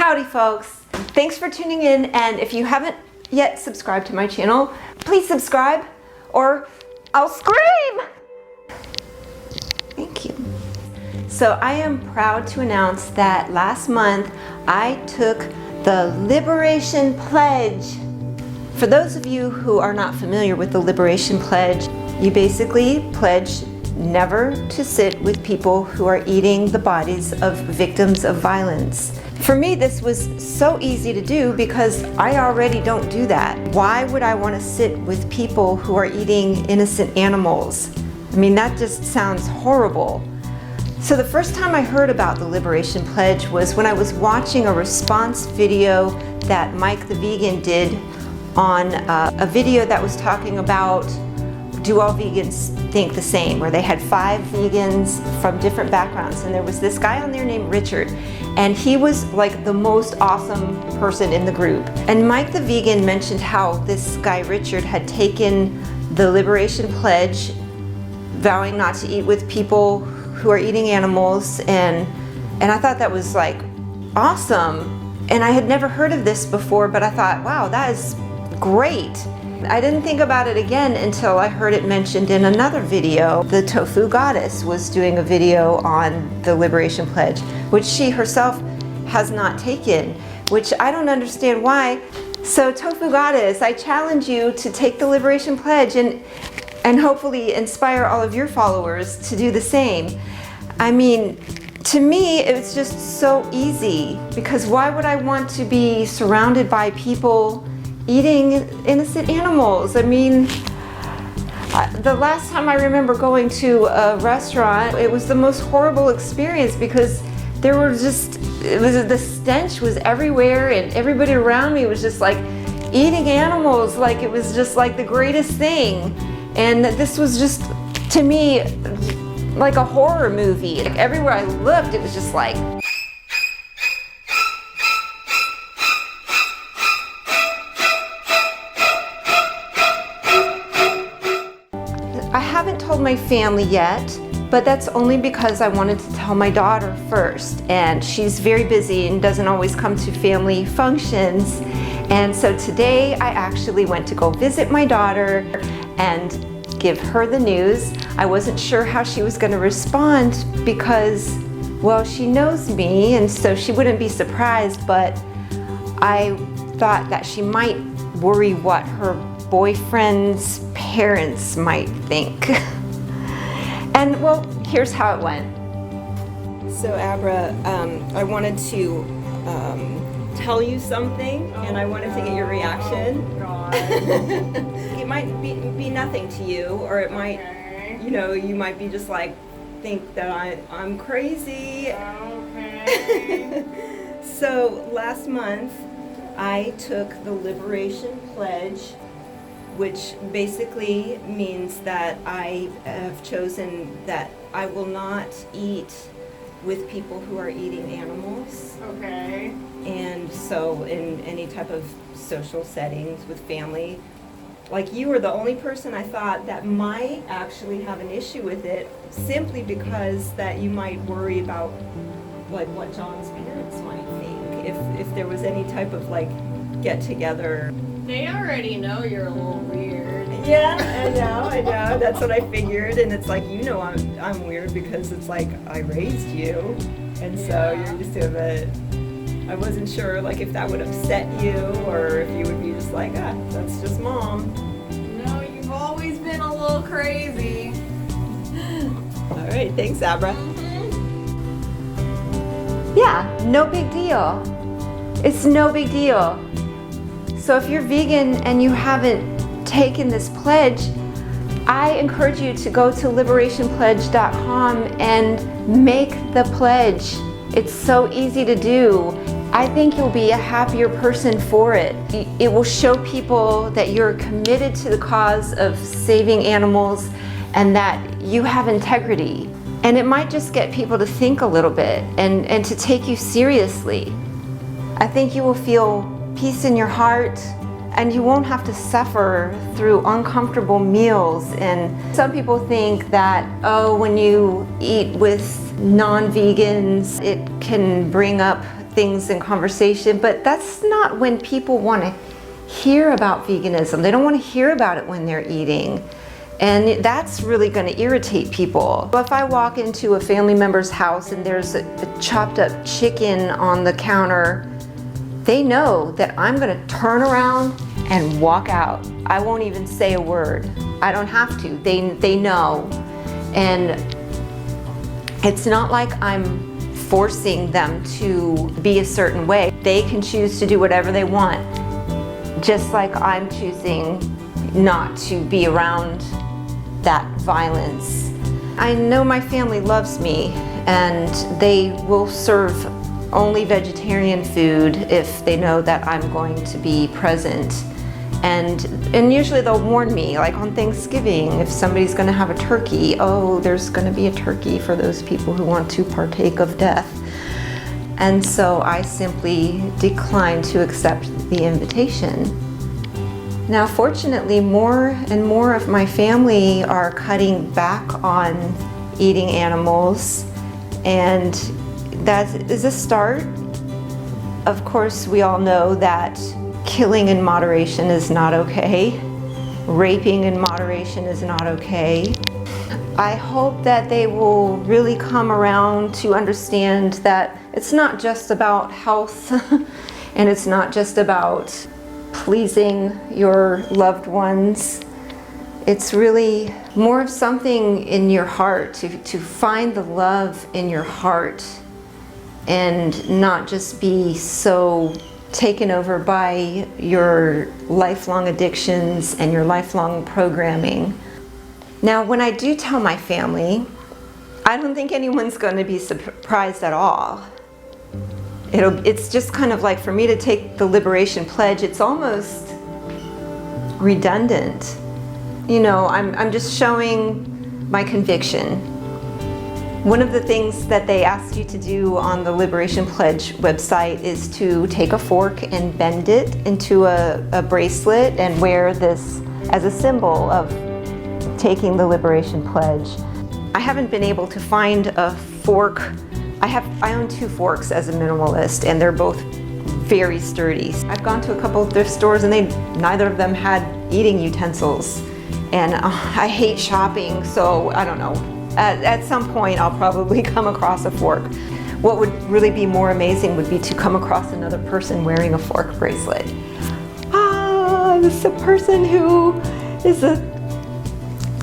Howdy folks, thanks for tuning in, and if you haven't yet subscribed to my channel, please subscribe or I'll scream! Thank you. So I am proud to announce that last month I took the Liberation Pledge. For those of you who are not familiar with the Liberation Pledge, you basically pledge never to sit with people who are eating the bodies of victims of violence. For me, this was so easy to do because I already don't do that. Why would I want to sit with people who are eating innocent animals? I mean, that just sounds horrible. So the first time I heard about the Liberation Pledge was when I was watching a response video that Mike the Vegan did on a video that was talking about, do all vegans think the same? Where they had 5 vegans from different backgrounds, and there was this guy on there named Richard, and he was like the most awesome person in the group. And Mike the Vegan mentioned how this guy Richard had taken the Liberation Pledge, vowing not to eat with people who are eating animals, and I thought that was like awesome. And I had never heard of this before, but I thought, wow, that is great. I didn't think about it again until I heard it mentioned in another video. The Tofu Goddess was doing a video on the Liberation Pledge, which she herself has not taken, which I don't understand why. So Tofu Goddess, I challenge you to take the Liberation Pledge and hopefully inspire all of your followers to do the same. I mean, to me, it's just so easy, because why would I want to be surrounded by people eating innocent animals? I mean, the last time I remember going to a restaurant, it was the most horrible experience because there were just, the stench was everywhere, and everybody around me was just like eating animals like it was just like the greatest thing. And this was just, to me, like a horror movie. Like everywhere I looked, it was just like, I haven't told my family yet, but that's only because I wanted to tell my daughter first, and she's very busy and doesn't always come to family functions. And so today I actually went to go visit my daughter and give her the news. I wasn't sure how she was going to respond because, well, she knows me, and so she wouldn't be surprised, but I thought that she might worry what her boyfriend's parents might think. And well, here's how it went. So Abra, I wanted to tell you something, and I wanted to get your reaction. Oh, God. It might be nothing to you, or it might, you know, you might be just like, think that I'm crazy. Okay. So last month, I took the Liberation Pledge, which basically means that I have chosen that I will not eat with people who are eating animals. Okay. And so in any type of social settings with family, like you were the only person I thought that might actually have an issue with it, simply because that you might worry about like what John's parents might think if there was any type of like get together. They already know you're a little weird. Yeah, I know. That's what I figured, and it's like, you know, I'm weird because it's like I raised you, and so you're used to it. I wasn't sure like if that would upset you, or if you would be just like, ah, that's just mom. No, you've always been a little crazy. All right, thanks, Abra. Yeah, no big deal. It's no big deal. So if you're vegan and you haven't taken this pledge, I encourage you to go to liberationpledge.com and make the pledge. It's so easy to do. I think you'll be a happier person for it. It will show people that you're committed to the cause of saving animals and that you have integrity. And it might just get people to think a little bit and to take you seriously. I think you will feel peace in your heart, and you won't have to suffer through uncomfortable meals. And some people think that, oh, when you eat with non-vegans, it can bring up things in conversation, but that's not when people want to hear about veganism. They don't want to hear about it when they're eating. And that's really going to irritate people. If I walk into a family member's house and there's a chopped up chicken on the counter, they know that I'm going to turn around and walk out. I won't even say a word. I don't have to. They know. And it's not like I'm forcing them to be a certain way. They can choose to do whatever they want, just like I'm choosing not to be around that violence. I know my family loves me, and they will serve only vegetarian food if they know that I'm going to be present. And usually they'll warn me, like on Thanksgiving, if somebody's gonna have a turkey, oh, there's gonna be a turkey for those people who want to partake of death. And so I simply decline to accept the invitation. Now, fortunately, more and more of my family are cutting back on eating animals, and that is a start. Of course, we all know that killing in moderation is not okay. Raping in moderation is not okay. I hope that they will really come around to understand that it's not just about health and it's not just about pleasing your loved ones. It's really more of something in your heart, to find the love in your heart and not just be so taken over by your lifelong addictions and your lifelong programming. Now, when I do tell my family, I don't think anyone's going to be surprised at all. It's just kind of like, for me to take the Liberation Pledge, it's almost redundant. You know, I'm just showing my conviction. One of the things that they ask you to do on the Liberation Pledge website is to take a fork and bend it into a bracelet and wear this as a symbol of taking the Liberation Pledge. I haven't been able to find a fork. I own 2 forks as a minimalist, and they're both very sturdy. I've gone to a couple of thrift stores and neither of them had eating utensils. And I hate shopping, so I don't know. At some point I'll probably come across a fork. What would really be more amazing would be to come across another person wearing a fork bracelet. This is a person who is a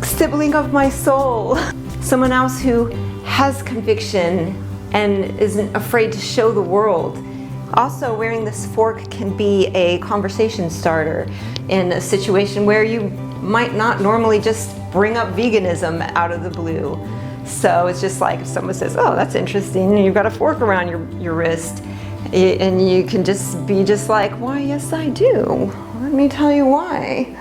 sibling of my soul. Someone else who has conviction and isn't afraid to show the world. Also, wearing this fork can be a conversation starter in a situation where you might not normally just bring up veganism out of the blue. So it's just like if someone says, oh, that's interesting, and you've got a fork around your wrist, and you can just be just like, why, yes I do. Let me tell you why.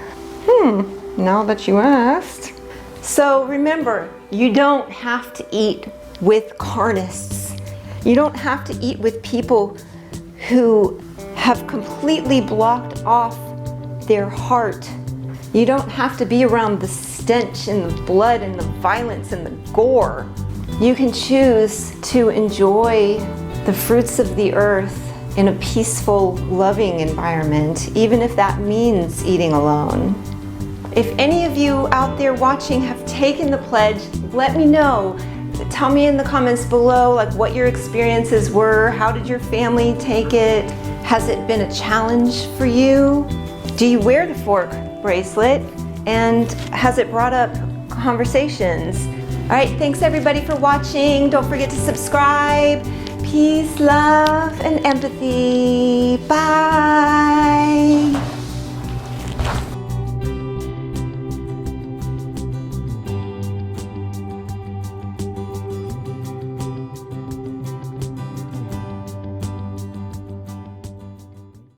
Now that you asked. So remember, you don't have to eat with carnists. You don't have to eat with people who have completely blocked off their heart. You don't have to be around the stench and the blood and the violence and the gore. You can choose to enjoy the fruits of the earth in a peaceful, loving environment, even if that means eating alone. If any of you out there watching have taken the pledge, let me know. Tell me in the comments below like what your experiences were. How did your family take it? Has it been a challenge for you? Do you wear the fork bracelet? And has it brought up conversations? All right, thanks everybody for watching. Don't forget to subscribe. Peace, love, and empathy. Bye.